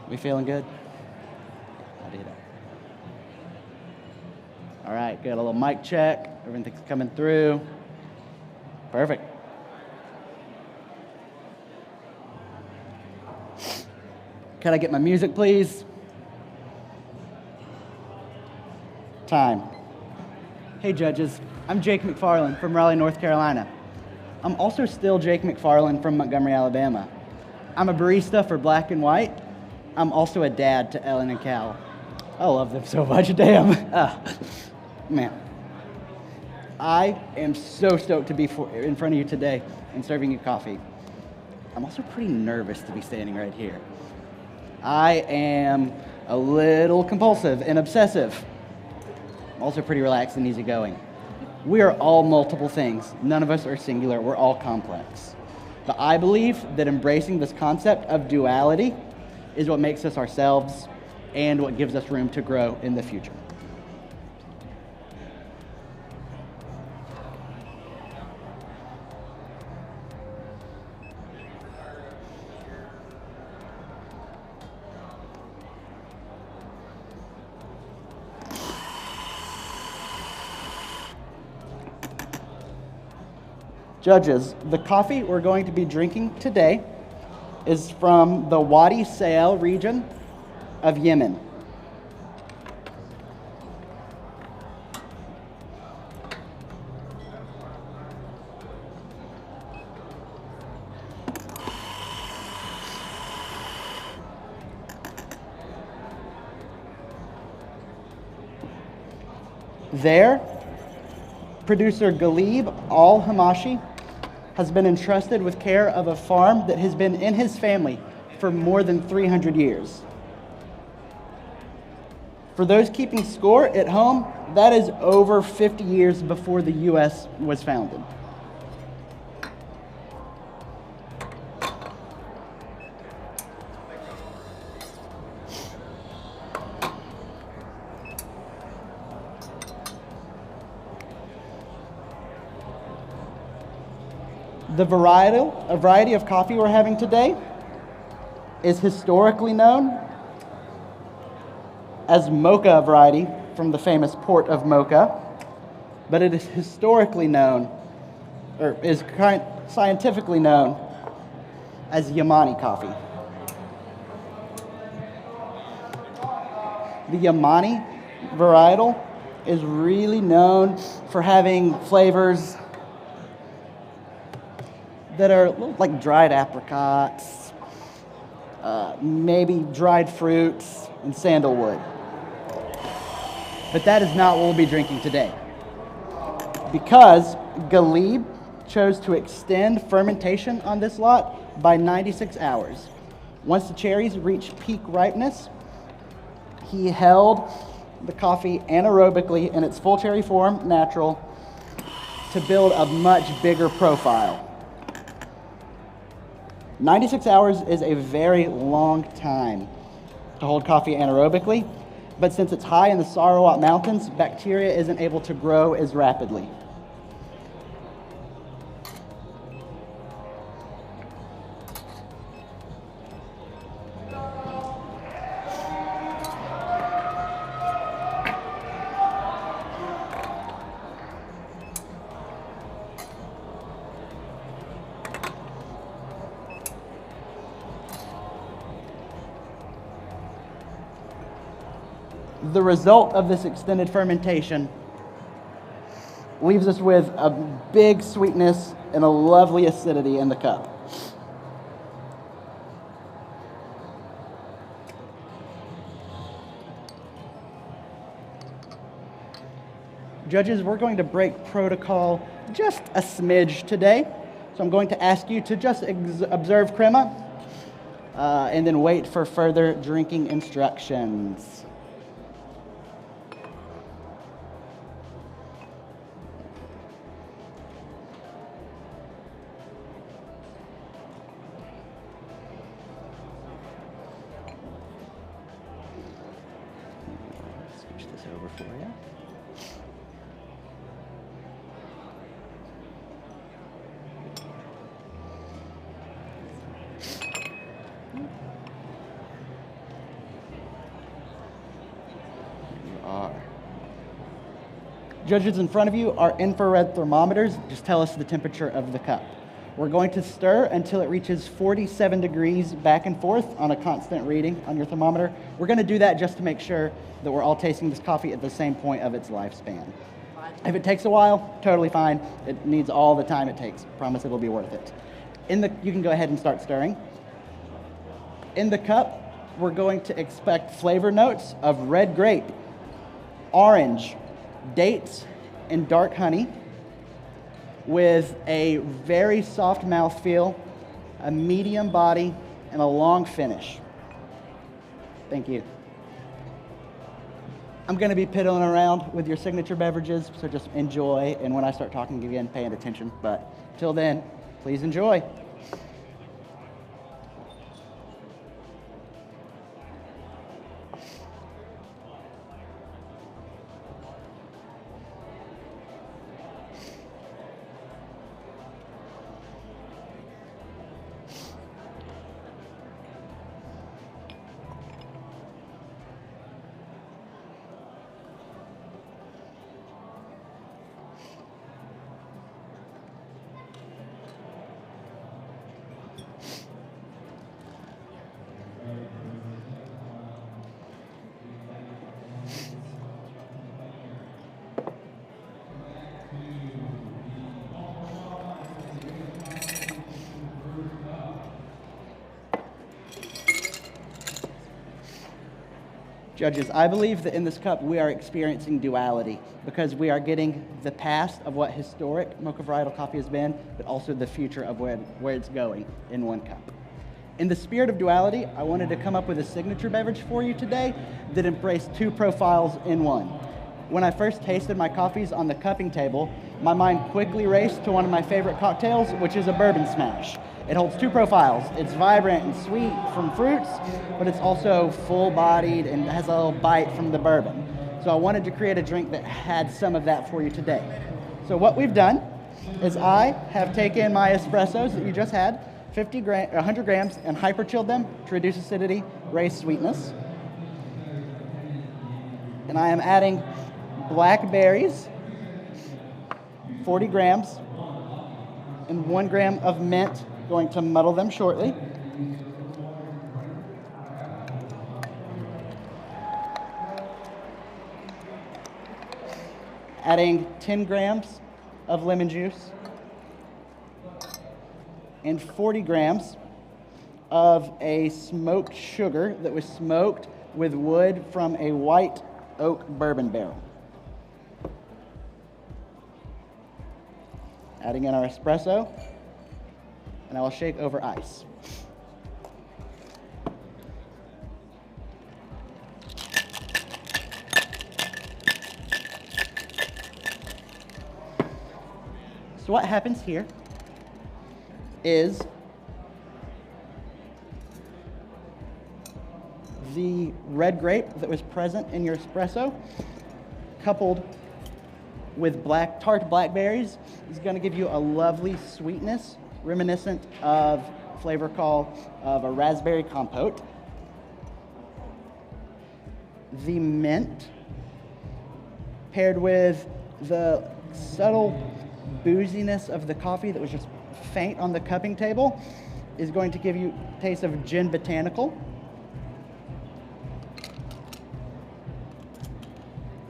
We feeling good? I did it. All right, got a little mic check. Everything's coming through. Perfect. Can I get my music, please? Time. Hey, judges. I'm Jake McFarland from Raleigh, North Carolina. I'm also still Jake McFarland from Montgomery, Alabama. I'm a barista for Black and White. I'm also a dad to Ellen and Cal. I love them so much, damn. Man. I am so stoked to be in front of you today and serving you coffee. I'm also pretty nervous to be standing right here. I am a little compulsive and obsessive. I'm also pretty relaxed and easygoing. We are all multiple things. None of us are singular. We're all complex. But I believe that embracing this concept of duality is what makes us ourselves and what gives us room to grow in the future. Judges, the coffee we're going to be drinking today is from the Wadi Sa'al region of Yemen. There, producer Ghalib Al-Hamashi has been entrusted with care of a farm that has been in his family for more than 300 years. For those keeping score at home, that is over 50 years before the U.S. was founded. The variety of coffee we're having today is historically known as mocha variety from the famous port of Mocha, but it is historically known, or is scientifically known as Yemeni coffee. The Yemeni varietal is really known for having flavors that are like dried apricots, maybe dried fruits, and sandalwood. But that is not what we'll be drinking today, because Ghalib chose to extend fermentation on this lot by 96 hours. Once the cherries reached peak ripeness, he held the coffee anaerobically in its full cherry form, natural, to build a much bigger profile. 96 hours is a very long time to hold coffee anaerobically, but since it's high in the Sarawak Mountains, bacteria isn't able to grow as rapidly. The result of this extended fermentation leaves us with a big sweetness and a lovely acidity in the cup. Judges, we're going to break protocol just a smidge today. So I'm going to ask you to just observe crema and then wait for further drinking instructions. Switch this over for you. Judges, in front of you are infrared thermometers. Just tell us the temperature of the cup. We're going to stir until it reaches 47 degrees back and forth on a constant reading on your thermometer. We're going to do that just to make sure that we're all tasting this coffee at the same point of its lifespan. If it takes a while, totally fine. It needs all the time it takes. Promise it'll be worth it. You can go ahead and start stirring. In the cup, we're going to expect flavor notes of red grape, orange, dates, and dark honey, with a very soft mouthfeel, a medium body, and a long finish. Thank you. I'm going to be piddling around with your signature beverages, so just enjoy, and when I start talking again, pay attention. But till then, please enjoy. Judges, I believe that in this cup we are experiencing duality because we are getting the past of what historic mocha varietal coffee has been, but also the future of where it's going in one cup. In the spirit of duality, I wanted to come up with a signature beverage for you today that embraced two profiles in one. When I first tasted my coffees on the cupping table, my mind quickly raced to one of my favorite cocktails, which is a bourbon smash. It holds two profiles. It's vibrant and sweet from fruits, but it's also full-bodied and has a little bite from the bourbon. So I wanted to create a drink that had some of that for you today. So what we've done is I have taken my espressos that you just had, 100 grams, and hyper-chilled them to reduce acidity, raise sweetness. And I am adding blackberries, 40 grams, and 1 gram of mint. Going to muddle them shortly. Adding 10 grams of lemon juice and 40 grams of a smoked sugar that was smoked with wood from a white oak bourbon barrel. Adding in our espresso, and I will shake over ice. So what happens here is the red grape that was present in your espresso, coupled with tart blackberries, is going to give you a lovely sweetness reminiscent of flavor call of a raspberry compote. The mint, paired with the subtle booziness of the coffee that was just faint on the cupping table, is going to give you a taste of gin botanical.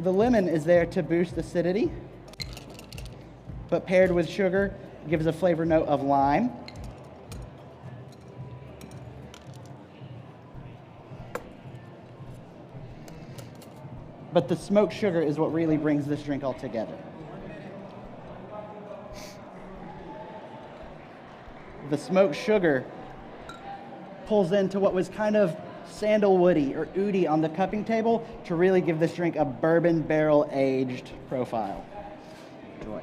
The lemon is there to boost acidity, but paired with sugar gives a flavor note of lime. But the smoked sugar is what really brings this drink all together. The smoked sugar pulls into what was kind of sandalwoody or oody on the cupping table to really give this drink a bourbon barrel aged profile. Enjoy.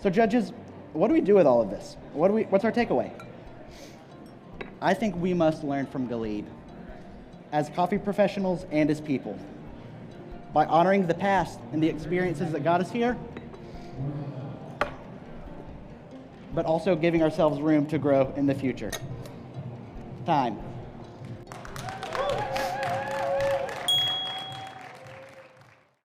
So judges, what do we do with all of this? What's our takeaway? I think we must learn from Galib as coffee professionals and as people. By honoring the past and the experiences that got us here, but also giving ourselves room to grow in the future. Time.